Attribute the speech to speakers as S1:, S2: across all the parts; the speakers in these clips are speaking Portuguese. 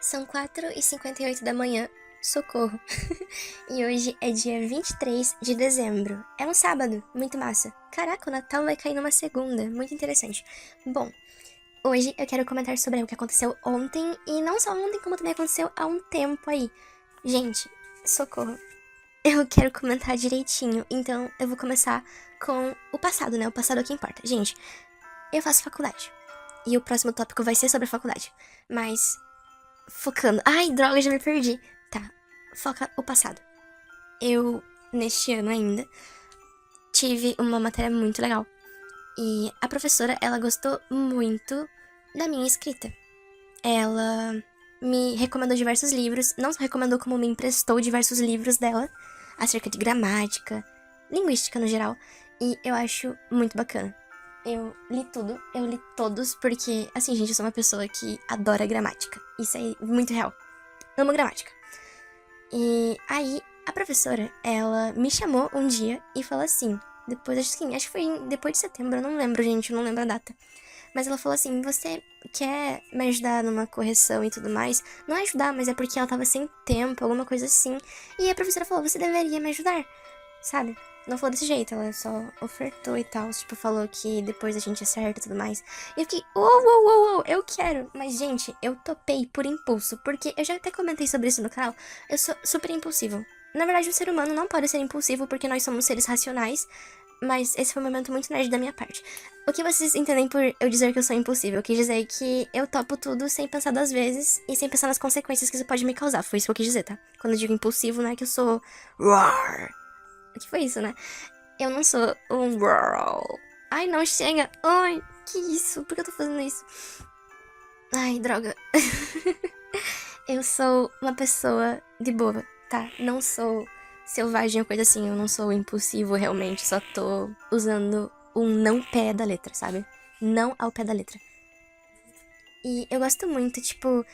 S1: São 4h58 da manhã, socorro. E hoje é dia 23 de dezembro. É um sábado, muito massa. Caraca, o Natal vai cair numa segunda, muito interessante. Bom, hoje eu quero comentar sobre o que aconteceu ontem, e não só ontem, como também aconteceu há um tempo aí. Gente, socorro. Eu quero comentar direitinho, então eu vou começar com o passado, né? O passado é o que importa. Gente, eu faço faculdade. E o próximo tópico vai ser sobre a faculdade. Mas focando. Ai, droga, já me perdi. Tá, foca o passado. Eu, neste ano ainda, tive uma matéria muito legal. E a professora, ela gostou muito da minha escrita. Ela me recomendou diversos livros. Não só recomendou, como me emprestou diversos livros dela. Acerca de gramática, linguística no geral. E eu acho muito bacana. Eu li tudo, eu li todos, porque, assim, gente, eu sou uma pessoa que adora gramática. Isso é muito real. Amo gramática. E aí, a professora, ela me chamou um dia e falou assim, depois, acho que foi depois de setembro, eu não lembro, gente, eu não lembro a data. Mas ela falou assim, você quer me ajudar numa correção e tudo mais? Não é ajudar, mas é porque ela tava sem tempo, alguma coisa assim. E a professora falou, você deveria me ajudar, sabe? Não falou desse jeito, ela só ofertou e tal, tipo, falou que depois a gente acerta e tudo mais. E eu fiquei, eu quero. Mas, gente, eu topei por impulso, porque eu já até comentei sobre isso no canal, eu sou super impulsivo. Na verdade, o ser humano não pode ser impulsivo porque nós somos seres racionais, mas esse foi um momento muito nerd da minha parte. O que vocês entendem por eu dizer que eu sou impulsivo? Eu quis dizer que eu topo tudo sem pensar duas vezes e sem pensar nas consequências que isso pode me causar. Foi isso que eu quis dizer, tá? Quando eu digo impulsivo, não é que eu sou... Roar. O que foi isso, né? Eu não sou um... Ai, não chega. Ai, que isso? Por que eu tô fazendo isso? Ai, droga. Eu sou uma pessoa de boa, tá? Não sou selvagem ou coisa assim. Eu não sou impulsivo realmente. Só tô usando um não pé da letra, sabe? Não ao pé da letra. E eu gosto muito, tipo,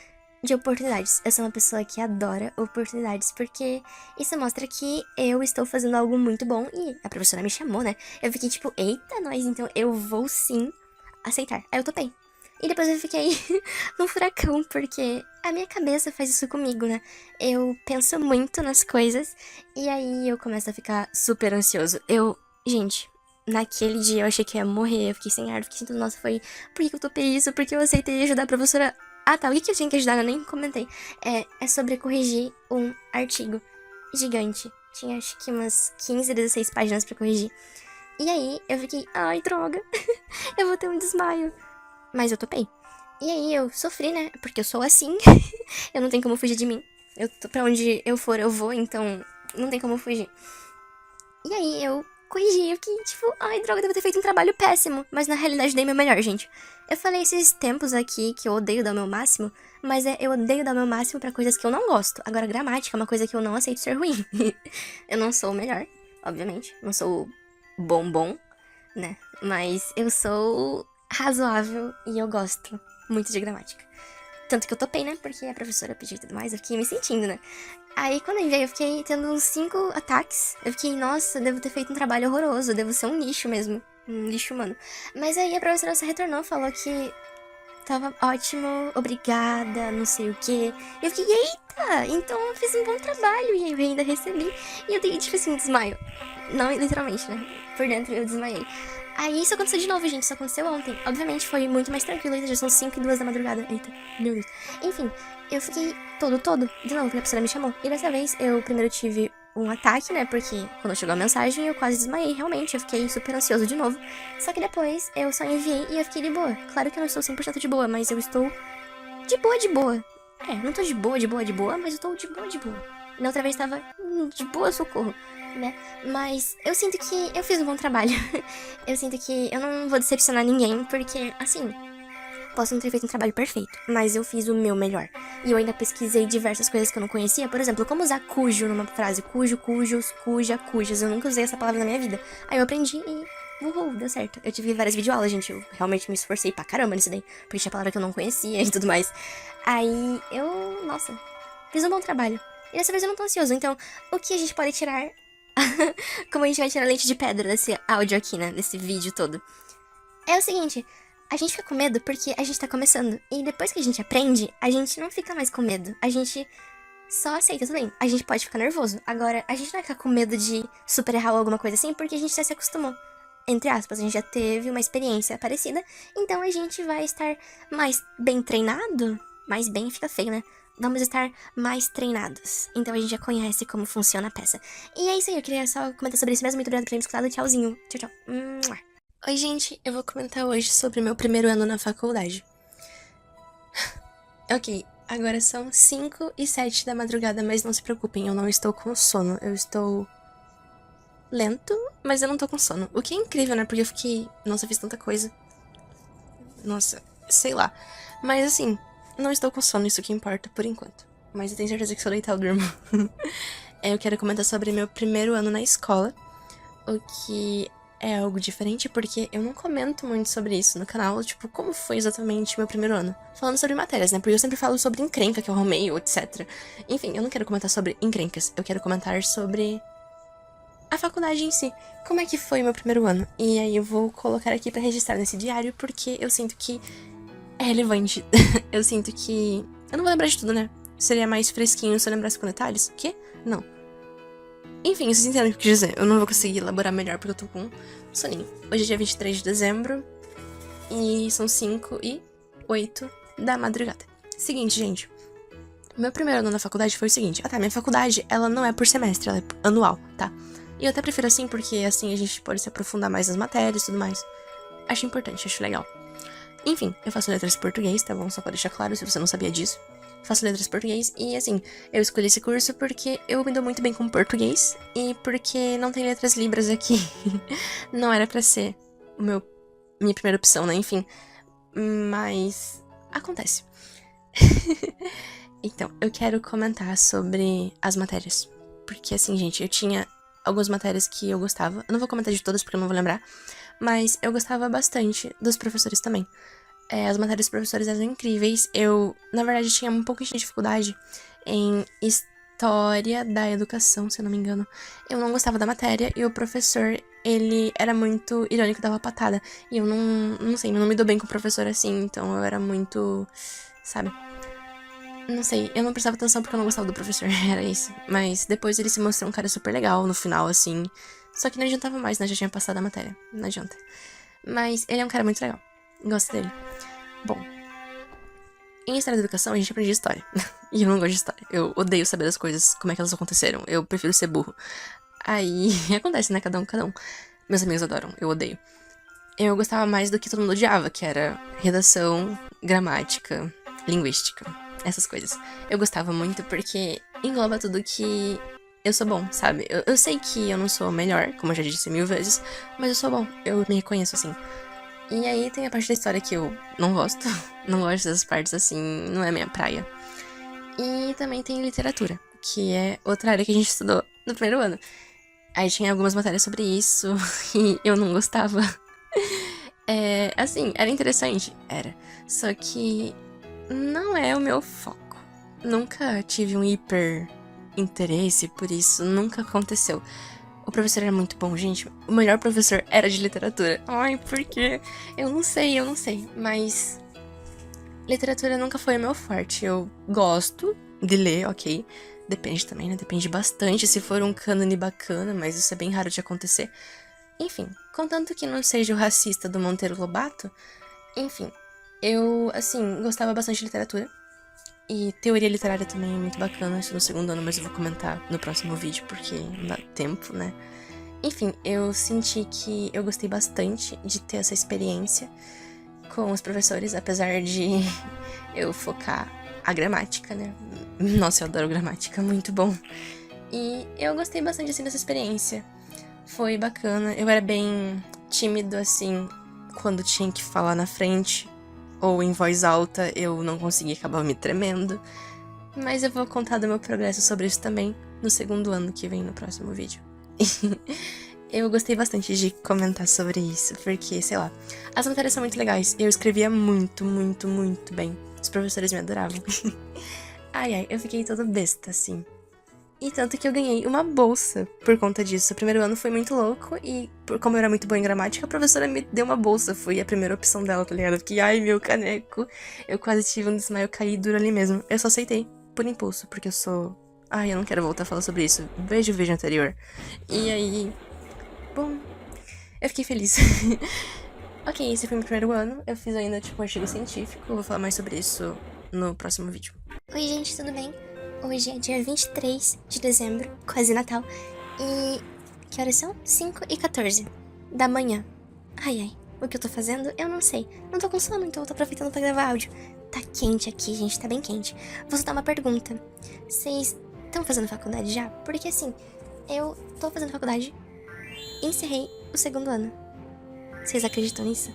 S1: de oportunidades. Eu sou uma pessoa que adora oportunidades, porque isso mostra que eu estou fazendo algo muito bom. E a professora me chamou, né? Eu fiquei tipo, eita, nós, então eu vou sim aceitar. Aí eu topei. E depois eu fiquei num furacão, porque a minha cabeça faz isso comigo, né? Eu penso muito nas coisas, e aí eu começo a ficar super ansioso. Gente, naquele dia eu achei que eu ia morrer, eu fiquei sem ar, fiquei sentindo, nossa, foi... Por que eu topei isso? Por que eu aceitei ajudar a professora? Ah, tá, o que eu tinha que ajudar? Eu nem comentei. É sobre corrigir um artigo gigante. Tinha acho que umas 15, 16 páginas pra corrigir. E aí eu fiquei, ai, droga, eu vou ter um desmaio. Mas eu topei. E aí eu sofri, né? Porque eu sou assim. Eu não tenho como fugir de mim. Pra onde eu for, eu vou, então não tem como fugir. E aí eu corrigi, eu fiquei tipo, ai, droga, devo ter feito um trabalho péssimo. Mas na realidade dei meu melhor, gente. Eu falei esses tempos aqui que eu odeio dar o meu máximo, mas eu odeio dar o meu máximo pra coisas que eu não gosto. Agora, gramática é uma coisa que eu não aceito ser ruim. Eu não sou o melhor, obviamente. Não sou o bom, né? Mas eu sou razoável e eu gosto muito de gramática. Tanto que eu topei, né? Porque a professora pediu e tudo mais, eu fiquei me sentindo, né? Aí, quando eu veio, eu fiquei tendo uns 5 ataques. Eu fiquei, nossa, devo ter feito um trabalho horroroso, devo ser um lixo mesmo. Um lixo humano. Mas aí a professora se retornou, falou que tava ótimo, obrigada, não sei o quê. E eu fiquei, eita, então eu fiz um bom trabalho. E aí eu ainda recebi. E eu dei, tipo assim, um desmaio. Não literalmente, né? Por dentro eu desmaiei. Aí isso aconteceu de novo, gente. Isso aconteceu ontem. Obviamente foi muito mais tranquilo. Já são 5h02 da madrugada. Eita, meu Deus. Enfim, eu fiquei todo, de novo, porque a professora me chamou. E dessa vez eu primeiro tive um ataque, né? Porque quando chegou a mensagem eu quase desmaiei, realmente. Eu fiquei super ansioso de novo. Só que depois eu só enviei e eu fiquei de boa. Claro que eu não estou 100% de boa, mas eu estou de boa. Não tô de boa, mas eu tô de boa. Na outra vez tava de boa, socorro, né? Mas eu sinto que eu fiz um bom trabalho. Eu sinto que eu não vou decepcionar ninguém, porque, assim, posso não ter feito um trabalho perfeito, mas eu fiz o meu melhor. E eu ainda pesquisei diversas coisas que eu não conhecia. Por exemplo, como usar cujo numa frase. Cujo, cujos, cuja, cujas. Eu nunca usei essa palavra na minha vida. Aí eu aprendi e... Uhul, deu certo. Eu tive várias videoaulas, gente. Eu realmente me esforcei pra caramba nisso daí. Porque tinha palavra que eu não conhecia e tudo mais. Aí eu... Nossa, fiz um bom trabalho. E dessa vez eu não tô ansioso. Então, o que a gente pode tirar... Como a gente vai tirar leite de pedra desse áudio aqui, né? Desse vídeo todo. É o seguinte... A gente fica com medo porque a gente tá começando. E depois que a gente aprende, a gente não fica mais com medo. A gente só aceita tudo bem. A gente pode ficar nervoso. Agora, a gente não vai ficar com medo de super errar ou alguma coisa assim, porque a gente já se acostumou. Entre aspas, a gente já teve uma experiência parecida. Então a gente vai estar mais bem treinado. Mais bem fica feio, né? Vamos estar mais treinados. Então a gente já conhece como funciona a peça. E é isso aí, eu queria só comentar sobre isso mesmo. Muito obrigada por ter me escutado. Tchauzinho. Tchau, tchau. Oi, gente. Eu vou comentar hoje sobre meu primeiro ano na faculdade. Ok, agora são 5 e 7 da madrugada, mas não se preocupem, eu não estou com sono. Eu estou lento, mas eu não tô com sono. O que é incrível, né? Porque eu fiquei... Nossa, eu fiz tanta coisa. Nossa, sei lá. Mas assim, não estou com sono, isso que importa por enquanto. Mas eu tenho certeza que se eu deitar eu durmo. Eu quero comentar sobre meu primeiro ano na escola. O que é algo diferente, porque eu não comento muito sobre isso no canal, tipo, como foi exatamente meu primeiro ano. Falando sobre matérias, né? Porque eu sempre falo sobre encrenca que eu arrumei, ou etc. Enfim, eu não quero comentar sobre encrencas, eu quero comentar sobre a faculdade em si. Como é que foi meu primeiro ano? E aí eu vou colocar aqui pra registrar nesse diário, porque eu sinto que é relevante. Eu sinto que... Eu não vou lembrar de tudo, né? Seria mais fresquinho se eu lembrasse com detalhes. O quê? Não. Enfim, vocês entendem o que eu quis dizer. Eu não vou conseguir elaborar melhor porque eu tô com soninho. Hoje é dia 23 de dezembro e são 5 e 8 da madrugada. Seguinte, gente. Meu primeiro ano na faculdade foi o seguinte. Minha faculdade, ela não é por semestre, ela é anual, tá? E eu até prefiro assim porque assim a gente pode se aprofundar mais nas matérias e tudo mais. Acho importante, acho legal. Enfim, eu faço letras em português, tá bom? Só pra deixar claro se você não sabia disso. Faço letras em português e, assim, eu escolhi esse curso porque eu me dou muito bem com português e porque não tem letras libras aqui. Não era pra ser minha primeira opção, né? Enfim, mas acontece. Então, eu quero comentar sobre as matérias. Porque, assim, gente, eu tinha algumas matérias que eu gostava. Eu não vou comentar de todas porque eu não vou lembrar. Mas eu gostava bastante dos professores também. As matérias dos professores eram incríveis. Eu, na verdade, tinha um pouco de dificuldade em história da educação, se eu não me engano. Eu não gostava da matéria e o professor, ele era muito irônico, dava patada. E eu não sei, eu não me dou bem com o professor assim, então eu era muito, sabe? Não sei, eu não prestava atenção porque eu não gostava do professor, era isso. Mas depois ele se mostrou um cara super legal no final, assim. Só que não adiantava mais, né? Já tinha passado a matéria, não adianta. Mas ele é um cara muito legal, gosto dele. Bom, em história da educação a gente aprende história. E eu não gosto de história. Eu odeio saber das coisas, como é que elas aconteceram. Eu prefiro ser burro. Aí acontece, né? Cada um, cada um. Meus amigos adoram, eu odeio. Eu gostava mais do que todo mundo odiava, que era redação, gramática, linguística, essas coisas. Eu gostava muito porque engloba tudo que eu sou bom, sabe? Eu sei que eu não sou o melhor, como eu já disse 1000 vezes, mas eu sou bom, eu me reconheço assim. E aí tem a parte da história que eu não gosto, não gosto dessas partes assim, não é minha praia. E também tem literatura, que é outra área que a gente estudou no primeiro ano. Aí tinha algumas matérias sobre isso e eu não gostava. Assim, era interessante, era. Só que não é o meu foco. Nunca tive um hiper interesse por isso, nunca aconteceu. O professor era muito bom, gente. O melhor professor era de literatura. Ai, por quê? Eu não sei. Mas literatura nunca foi o meu forte. Eu gosto de ler, ok. Depende também, né? Depende bastante se for um cânone bacana, mas isso é bem raro de acontecer. Enfim, contanto que não seja o racista do Monteiro Lobato, enfim, eu, assim, gostava bastante de literatura. E teoria literária também é muito bacana, isso no segundo ano, mas eu vou comentar no próximo vídeo, porque não dá tempo, né? Enfim, eu senti que eu gostei bastante de ter essa experiência com os professores, apesar de eu focar a gramática, né? Nossa, eu adoro gramática, muito bom. E eu gostei bastante, assim, dessa experiência. Foi bacana, eu era bem tímido, assim, quando tinha que falar na frente ou em voz alta, eu não conseguia, acabava me tremendo. Mas eu vou contar do meu progresso sobre isso também no segundo ano que vem no próximo vídeo. Eu gostei bastante de comentar sobre isso, porque, sei lá, as matérias são muito legais. Eu escrevia muito bem. Os professores me adoravam. Ai, eu fiquei toda besta, assim. E tanto que eu ganhei uma bolsa por conta disso. O primeiro ano foi muito louco e, como eu era muito boa em gramática, a professora me deu uma bolsa. Foi a primeira opção dela, tá ligado? Fiquei, ai, meu caneco. Eu quase tive um desmaio, caí duro ali mesmo. Eu só aceitei, por impulso, porque eu sou... Ai, eu não quero voltar a falar sobre isso. Veja o vídeo anterior. E aí... Bom, eu fiquei feliz. Ok, esse foi meu primeiro ano. Eu fiz ainda, tipo, um artigo científico. Eu vou falar mais sobre isso no próximo vídeo. Oi, gente, tudo bem? Hoje é dia 23 de dezembro, quase Natal. E que horas são? 5h14 da manhã. Ai, ai, o que eu tô fazendo? Eu não sei. Não tô com sono, então eu tô aproveitando pra gravar áudio. Tá quente aqui, gente, tá bem quente. Vou soltar uma pergunta. Vocês estão fazendo faculdade já? Porque assim, eu tô fazendo faculdade e encerrei o segundo ano. Vocês acreditam nisso?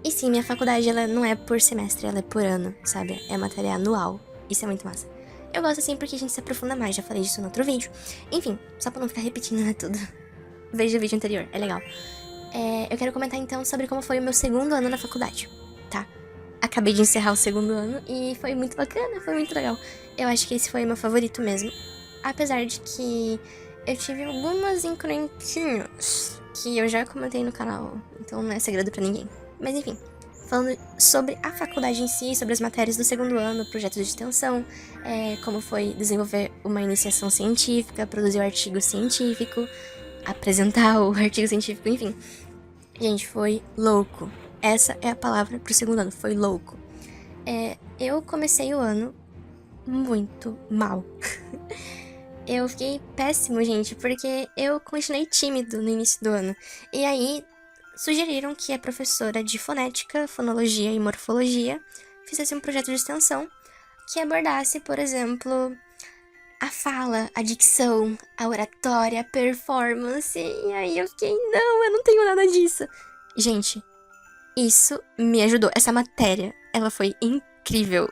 S1: E sim, minha faculdade, ela não é por semestre, ela é por ano, sabe? É matéria anual. Isso é muito massa. Eu gosto assim porque a gente se aprofunda mais, já falei disso no outro vídeo. Enfim, só pra não ficar repetindo, né, tudo. Veja o vídeo anterior, é legal. Eu quero comentar então sobre como foi o meu segundo ano na faculdade, tá? Acabei de encerrar o segundo ano e foi muito bacana, foi muito legal. Eu acho que esse foi o meu favorito mesmo. Apesar de que eu tive algumas encrenquinhas que eu já comentei no canal, então não é segredo pra ninguém. Mas enfim, falando sobre a faculdade em si, sobre as matérias do segundo ano, projetos de extensão, como foi desenvolver uma iniciação científica, produzir o artigo científico, apresentar o artigo científico, enfim. Gente, foi louco. Essa é a palavra pro segundo ano, foi louco. Eu comecei o ano muito mal. Eu fiquei péssimo, gente, porque eu continuei tímido no início do ano. E aí, sugeriram que a professora de fonética, fonologia e morfologia fizesse um projeto de extensão que abordasse, por exemplo, a fala, a dicção, a oratória, a performance. E aí eu fiquei, não, eu não tenho nada disso. Gente, isso me ajudou. Essa matéria, ela foi incrível.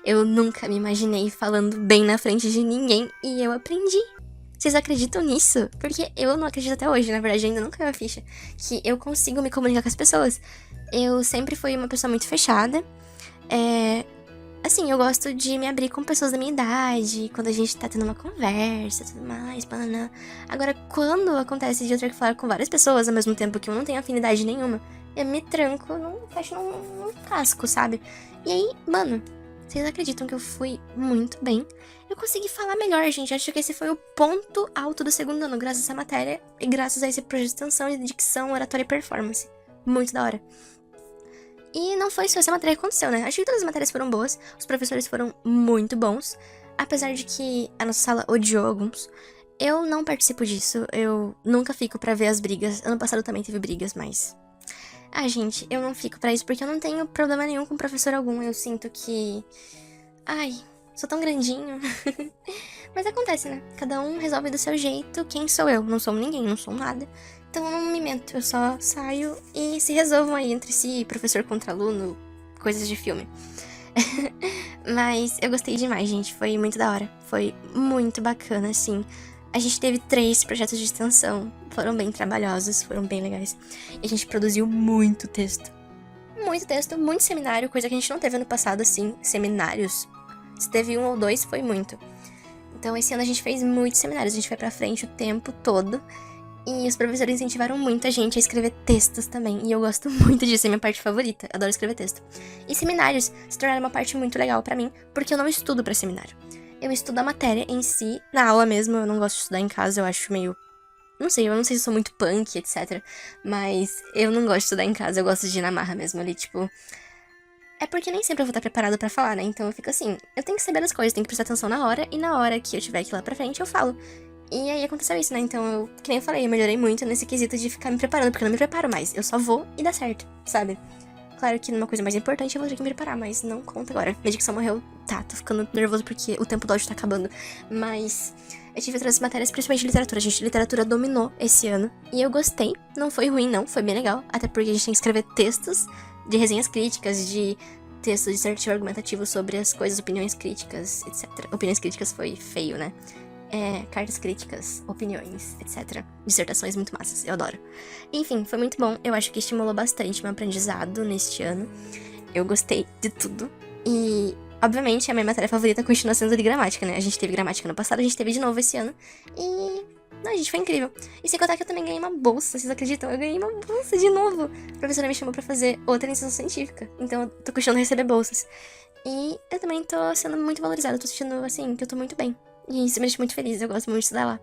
S1: Eu nunca me imaginei falando bem na frente de ninguém e eu aprendi. Vocês acreditam nisso? Porque eu não acredito até hoje, na verdade, ainda não caiu a ficha, que eu consigo me comunicar com as pessoas. Eu sempre fui uma pessoa muito fechada. Assim, eu gosto de me abrir com pessoas da minha idade, quando a gente tá tendo uma conversa, tudo mais, banana. Agora, quando acontece de eu ter que falar com várias pessoas ao mesmo tempo que eu não tenho afinidade nenhuma, eu me tranco, fecho num casco, sabe? E aí, mano, vocês acreditam que eu fui muito bem? Eu consegui falar melhor, gente. Acho que esse foi o ponto alto do segundo ano, graças a essa matéria e graças a esse projeto de extensão de dicção, oratória e performance. Muito da hora. E não foi só essa matéria que aconteceu, né? Acho que todas as matérias foram boas, os professores foram muito bons, apesar de que a nossa sala odiou alguns. Eu não participo disso, eu nunca fico pra ver as brigas. Ano passado também teve brigas, mas... gente, eu não fico pra isso porque eu não tenho problema nenhum com professor algum. Eu sinto que... sou tão grandinho. Mas acontece, né? Cada um resolve do seu jeito. Quem sou eu? Não sou ninguém, não sou nada. Então eu não me mento, eu só saio e se resolvam aí entre si, professor contra aluno, coisas de filme. Mas eu gostei demais, gente. Foi muito da hora. Foi muito bacana, assim. A gente teve 3 projetos de extensão. Foram bem trabalhosos, foram bem legais. E a gente produziu muito texto. Muito texto, muito seminário, coisa que a gente não teve ano passado, assim, seminários. Se teve 1 ou 2, foi muito. Então esse ano a gente fez muitos seminários, a gente foi pra frente o tempo todo. E os professores incentivaram muito a gente a escrever textos também. E eu gosto muito disso, é minha parte favorita. Adoro escrever texto. E seminários se tornaram uma parte muito legal pra mim, porque eu não estudo pra seminário. Eu estudo a matéria em si, na aula mesmo. Eu não gosto de estudar em casa, eu acho meio... eu não sei se eu sou muito punk, etc. Mas eu não gosto de estudar em casa, eu gosto de ir na marra mesmo ali, tipo... É porque nem sempre eu vou estar preparado pra falar, né? Então eu fico assim, eu tenho que saber das coisas, tenho que prestar atenção na hora. E na hora que eu tiver que ir lá pra frente, eu falo. E aí aconteceu isso, né? Então eu, que nem eu falei, eu melhorei muito nesse quesito de ficar me preparando, porque eu não me preparo mais. Eu só vou e dá certo, sabe? Claro que numa coisa mais importante eu vou ter que me preparar, mas não conta agora. Minha dicção morreu. Tá, tô ficando nervoso porque o tempo do áudio tá acabando. Mas eu tive outras matérias, principalmente literatura. A gente, literatura dominou esse ano. E eu gostei. Não foi ruim, não. Foi bem legal. Até porque a gente tem que escrever textos de resenhas críticas, de textos dissertativo argumentativo sobre as coisas, opiniões críticas, etc. Opiniões críticas foi feio, né? Cartas críticas, opiniões, etc. Dissertações muito massas, eu adoro. Enfim, foi muito bom, eu acho que estimulou bastante meu aprendizado neste ano. Eu gostei de tudo. E Obviamente, a minha matéria favorita continua sendo de gramática, né? A gente teve gramática no passado, a gente teve de novo esse ano. E... Não, gente, foi incrível. E sem contar que eu também ganhei uma bolsa, vocês acreditam? Eu ganhei uma bolsa de novo. A professora me chamou pra fazer outra iniciação científica. Então eu tô costumando receber bolsas. E eu também tô sendo muito valorizada, tô sentindo, assim, que eu tô muito bem. E isso me deixa muito feliz, eu gosto muito de estudar lá.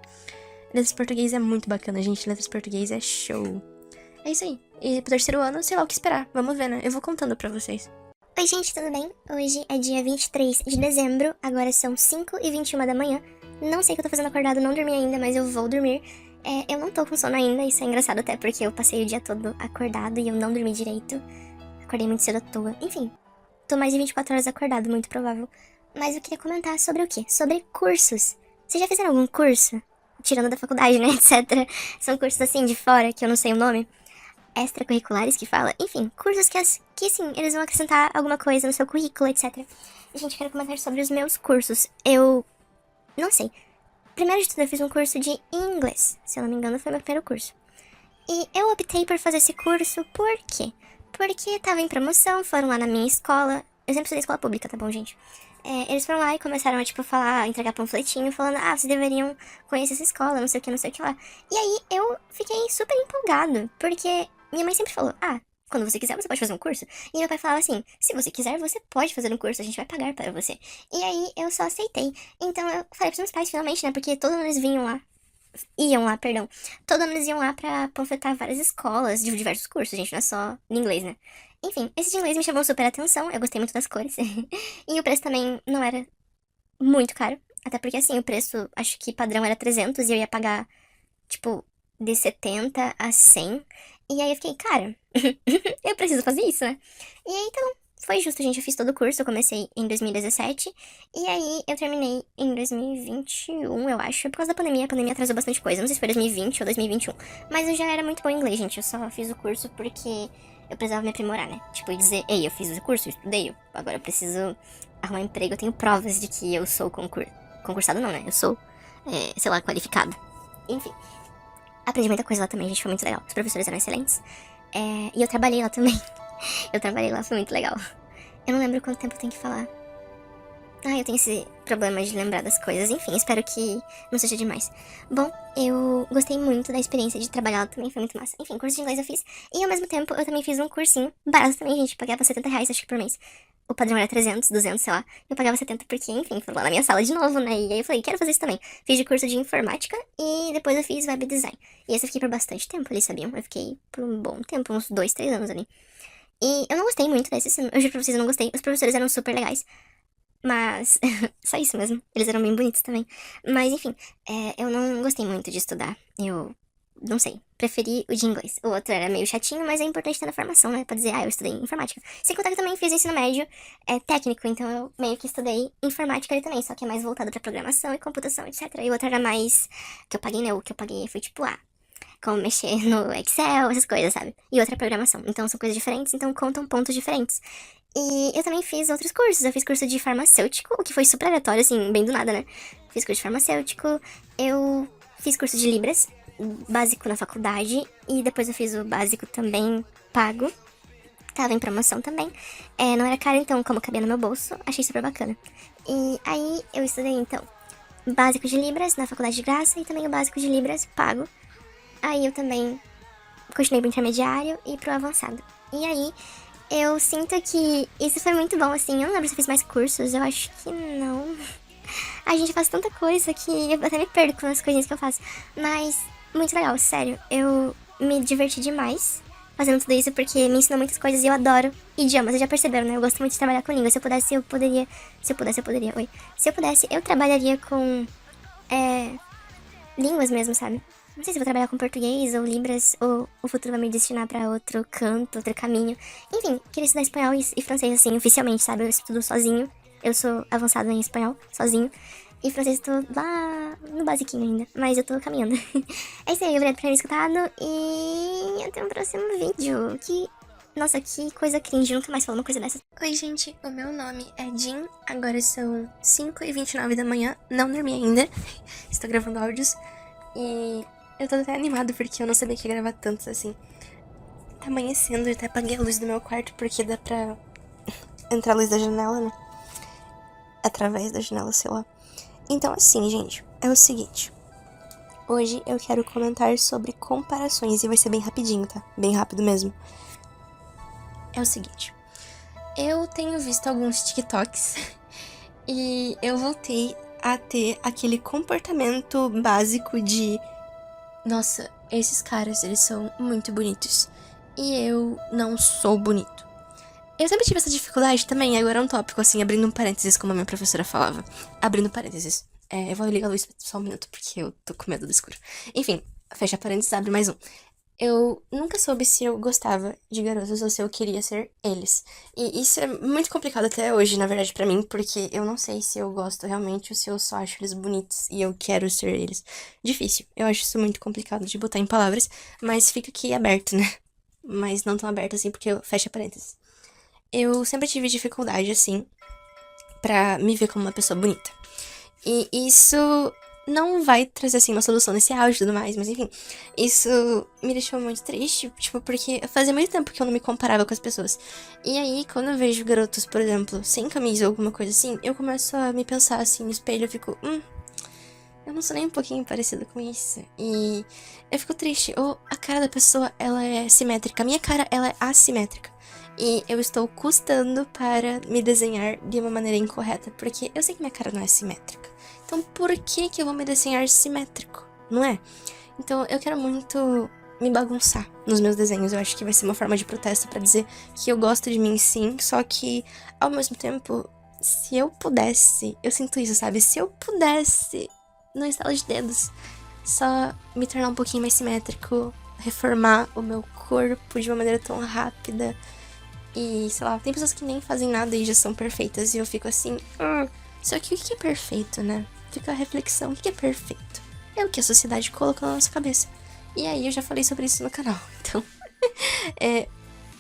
S1: Letras português é muito bacana, gente. Letras português é show. É isso aí. E pro terceiro ano, sei lá o que esperar. Vamos ver, né? Eu vou contando pra vocês.
S2: Oi, gente, tudo bem? Hoje é dia 23 de dezembro, agora são 5h21 da manhã. Não sei o que eu tô fazendo acordado, não dormi ainda, mas eu vou dormir. Eu não tô com sono ainda, isso é engraçado até porque eu passei o dia todo acordado e eu não dormi direito. Acordei muito cedo à toa. Enfim, tô mais de 24 horas acordado, muito provável. Mas eu queria comentar sobre o quê? Sobre cursos. Vocês já fizeram algum curso? Tirando da faculdade, né, etc. São cursos assim de fora, que eu não sei o nome. Extracurriculares que fala. Enfim, cursos que sim, eles vão acrescentar alguma coisa no seu currículo, etc. Gente, quero comentar sobre os meus cursos. Eu não sei. Primeiro de tudo, eu fiz um curso de inglês. Se eu não me engano, foi meu primeiro curso. E eu optei por fazer esse curso por quê? Porque tava em promoção, foram lá na minha escola. Eu sempre estudei escola pública, tá bom, gente? Eles foram lá e começaram a, tipo, falar, entregar panfletinho, falando, vocês deveriam conhecer essa escola, não sei o que, não sei o que lá. E aí, eu fiquei super empolgado, porque minha mãe sempre falou, quando você quiser, você pode fazer um curso. E meu pai falava assim, se você quiser, você pode fazer um curso, a gente vai pagar para você. E aí, eu só aceitei. Então, eu falei pros meus pais, finalmente, né, porque todos eles iam lá, perdão. Todo ano eles iam lá pra panfletar várias escolas de diversos cursos, gente, não é só de inglês, né? Enfim, esse de inglês me chamou super atenção, eu gostei muito das cores. E o preço também não era muito caro. Até porque, assim, o preço, acho que padrão era 300 e eu ia pagar, tipo, de 70 a 100. E aí eu fiquei, cara, eu preciso fazer isso, né? E aí, então, foi justo, gente. Eu fiz todo o curso, eu comecei em 2017. E aí, eu terminei em 2021, eu acho. Por causa da pandemia, a pandemia atrasou bastante coisa. Não sei se foi 2020 ou 2021. Mas eu já era muito bom em inglês, gente. Eu só fiz o curso porque eu precisava me aprimorar, né? Tipo, e dizer, ei, eu fiz o curso, eu estudei. Agora eu preciso arrumar um emprego. Eu tenho provas de que eu sou concursado, não, né? Eu sou, sei lá, qualificado. Enfim. Aprendi muita coisa lá também, gente. Foi muito legal. Os professores eram excelentes. E eu trabalhei lá também. Eu trabalhei lá, foi muito legal. Eu não lembro quanto tempo eu tenho que falar. Eu tenho esse problema de lembrar das coisas. Enfim, espero que não seja demais. Bom, eu gostei muito da experiência de trabalhar lá também, foi muito massa. Enfim, curso de inglês eu fiz. E ao mesmo tempo eu também fiz um cursinho barato também, gente. Pagava R$ 70, acho que por mês. O padrão era 300, 200, sei lá. Eu pagava 70 porque, enfim, foram lá na minha sala de novo, né? E aí eu falei, quero fazer isso também. Fiz de curso de informática e depois eu fiz web design. E esse eu fiquei por bastante tempo ali, sabiam? Eu fiquei por um bom tempo, uns 2, 3 anos ali. E eu não gostei muito desse, eu juro pra vocês, eu não gostei. Os professores eram super legais. Mas, só isso mesmo. Eles eram bem bonitos também. Mas, enfim, eu não gostei muito de estudar. Eu, não sei, preferi o de inglês. O outro era meio chatinho, mas é importante ter na formação, né? Pra dizer, eu estudei informática. Sem contar que eu também fiz ensino médio técnico, então eu meio que estudei informática ali também, só que é mais voltado pra programação e computação, etc. E o outro era mais, que eu paguei, né? O que eu paguei foi tipo, como mexer no Excel, essas coisas, sabe? E outra programação. Então são coisas diferentes, então contam pontos diferentes. E eu também fiz outros cursos. Eu fiz curso de farmacêutico, o que foi super aleatório, assim, bem do nada, né? Fiz curso de farmacêutico, eu fiz curso de Libras, básico na faculdade, e depois eu fiz o básico também pago. Tava em promoção também. Não era caro, então, como cabia no meu bolso, achei super bacana. E aí eu estudei, então, básico de Libras na faculdade de Graça e também o básico de Libras pago. Aí eu também continuei pro intermediário e pro avançado. E aí, eu sinto que isso foi muito bom, assim. Eu não lembro se eu fiz mais cursos, eu acho que não. A gente faz tanta coisa que eu até me perco nas coisinhas que eu faço. Mas, muito legal, sério. Eu me diverti demais fazendo tudo isso porque me ensinou muitas coisas e eu adoro idiomas. Vocês já perceberam, né? Eu gosto muito de trabalhar com línguas. Se eu pudesse, eu poderia... Se eu pudesse, eu poderia... Oi. Se eu pudesse, eu trabalharia com... línguas mesmo, sabe? Não sei se vou trabalhar com português ou Libras, ou o futuro vai me destinar pra outro canto, outro caminho. Enfim, queria estudar espanhol e francês, assim, oficialmente, sabe? Eu estudo sozinho. Eu sou avançada em espanhol, sozinho. E francês eu tô lá no basiquinho ainda, mas eu tô caminhando. É isso aí, obrigado por terem escutado e até o próximo vídeo. Nossa, que coisa cringe, nunca mais falo uma coisa dessa.
S1: Oi, gente, o meu nome é Jean, agora são 5h29 da manhã, não dormi ainda, estou gravando áudios e eu tô até animada porque eu não sabia que ia gravar tantos assim. Tá amanhecendo, eu até apaguei a luz do meu quarto porque dá pra entrar a luz da janela, né? através da janela, sei lá. Então, assim, gente, é o seguinte. Hoje eu quero comentar sobre comparações e vai ser bem rapidinho, tá? Bem rápido mesmo. É o seguinte. Eu tenho visto alguns TikToks e eu voltei a ter aquele comportamento básico de: nossa, esses caras, eles são muito bonitos e eu não sou bonito. Eu sempre tive essa dificuldade também, agora é um tópico, assim, abrindo um parênteses, como a minha professora falava. Abrindo parênteses. Eu vou ligar a luz só um minuto, porque eu tô com medo do escuro. Enfim, fecha parênteses, abre mais um. Eu nunca soube se eu gostava de garotos ou se eu queria ser eles. E isso é muito complicado até hoje, na verdade, pra mim, porque eu não sei se eu gosto realmente ou se eu só acho eles bonitos e eu quero ser eles. Difícil. Eu acho isso muito complicado de botar em palavras, mas fica aqui aberto, né? Mas não tão aberto assim, porque eu fecha parênteses. Eu sempre tive dificuldade, assim, pra me ver como uma pessoa bonita. E isso não vai trazer, assim, uma solução nesse áudio e tudo mais, mas enfim. Isso me deixou muito triste, tipo, porque fazia muito tempo que eu não me comparava com as pessoas. E aí, quando eu vejo garotos, por exemplo, sem camisa ou alguma coisa assim, eu começo a me pensar, assim, no espelho, eu fico, eu não sou nem um pouquinho parecida com isso. E eu fico triste. Ou a cara da pessoa, ela é simétrica. A minha cara, ela é assimétrica. E eu estou custando para me desenhar de uma maneira incorreta, porque eu sei que minha cara não é simétrica. Então por que que eu vou me desenhar simétrico? Não é? Então eu quero muito me bagunçar nos meus desenhos. Eu acho que vai ser uma forma de protesto pra dizer que eu gosto de mim sim, só que ao mesmo tempo, se eu pudesse, eu sinto isso, sabe? Se eu pudesse, no estalo de dedos, só me tornar um pouquinho mais simétrico, reformar o meu corpo de uma maneira tão rápida. E, sei lá, tem pessoas que nem fazem nada e já são perfeitas. E eu fico assim, só que o que é perfeito, né? Fica a reflexão, o que é perfeito? É o que a sociedade colocou na nossa cabeça. E aí eu já falei sobre isso no canal, então...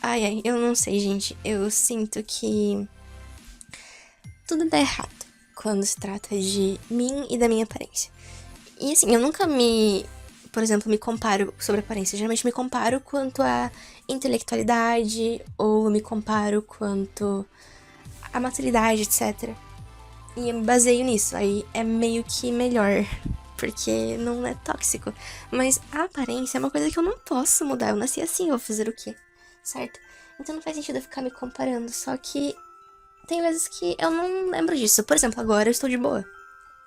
S1: Ai, eu não sei, gente. Eu sinto que tudo dá errado quando se trata de mim e da minha aparência. E assim, eu nunca por exemplo, me comparo sobre aparência. Geralmente me comparo quanto a intelectualidade, ou me comparo quanto a maturidade, etc. E eu me baseio nisso. Aí é meio que melhor, porque não é tóxico. Mas a aparência é uma coisa que eu não posso mudar. Eu nasci assim, eu vou fazer o quê? Certo? Então não faz sentido eu ficar me comparando. Só que tem vezes que eu não lembro disso. Por exemplo, agora eu estou de boa,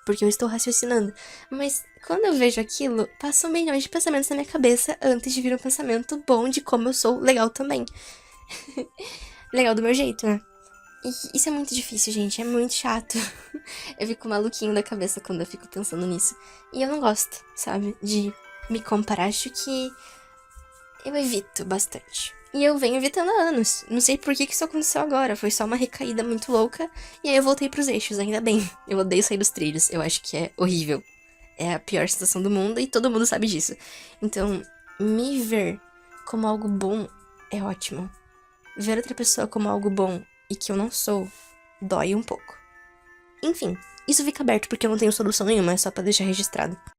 S1: porque eu estou raciocinando. Mas quando eu vejo aquilo, passam milhões de pensamentos na minha cabeça antes de vir um pensamento bom de como eu sou legal também. Legal do meu jeito, né? E isso é muito difícil, gente. É muito chato. Eu fico maluquinho da cabeça quando eu fico pensando nisso. E eu não gosto, sabe? De me comparar. Acho que eu evito bastante. E eu venho evitando há anos. Não sei por que isso aconteceu agora. Foi só uma recaída muito louca. E aí eu voltei pros eixos, ainda bem. Eu odeio sair dos trilhos. Eu acho que é horrível. É a pior sensação do mundo e todo mundo sabe disso. Então, me ver como algo bom é ótimo. Ver outra pessoa como algo bom e que eu não sou, dói um pouco. Enfim, isso fica aberto porque eu não tenho solução nenhuma, é só pra deixar registrado.